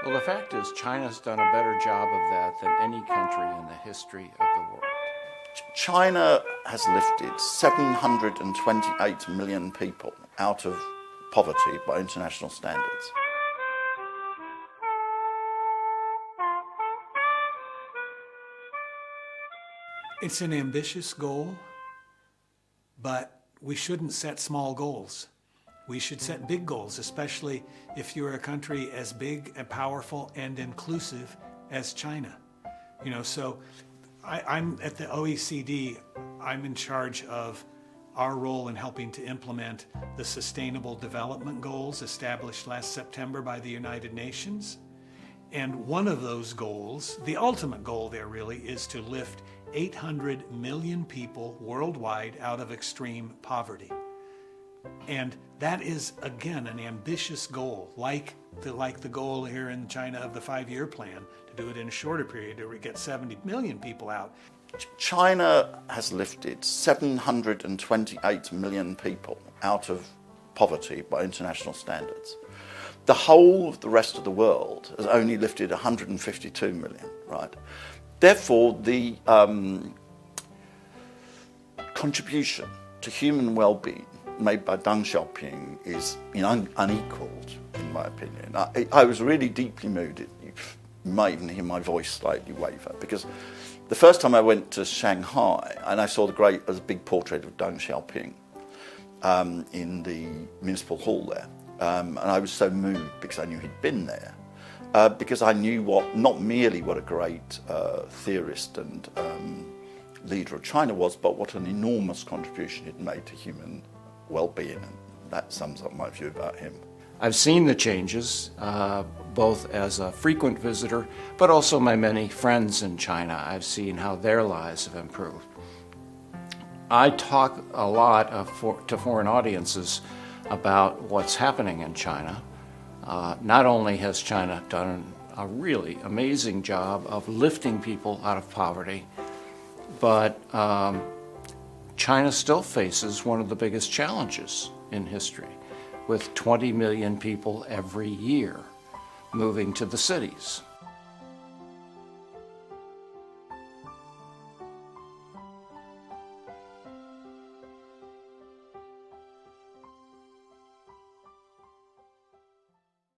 Well, the fact is, China's done a better job of that than any country in the history of the world. China has lifted 728 million people out of poverty by international standards. It's an ambitious goal, but we shouldn't set small goals. We should set big goals, especially if you're a country as big and powerful and inclusive as China. So I'm at the OECD, I'm in charge of our role in helping to implement the Sustainable Development Goals established last September by the United Nations. And one of those goals, the ultimate goal there really, is to lift 800 million people worldwide out of extreme poverty. And that is, again, an ambitious goal, like the goal here in China of the 5-year plan, to do it in a shorter period, to get 70 million people out. China has lifted 728 million people out of poverty by international standards. The whole of the rest of the world has only lifted 152 million, right? Therefore, the contribution to human well-being made by Deng Xiaoping is unequalled, in my opinion. I was really deeply moved. You might even hear my voice slightly waver, because the first time I went to Shanghai and I saw there's a big portrait of Deng Xiaoping in the municipal hall there. And I was so moved because I knew he'd been there, because I knew not merely what a great theorist and leader of China was, but what an enormous contribution he'd made to human well-being, and that sums up my view about him. I've seen the changes, both as a frequent visitor, but also my many friends in China. I've seen how their lives have improved. I talk a lot to foreign audiences about what's happening in China. Not only has China done a really amazing job of lifting people out of poverty, but China still faces one of the biggest challenges in history, with 20 million people every year moving to the cities.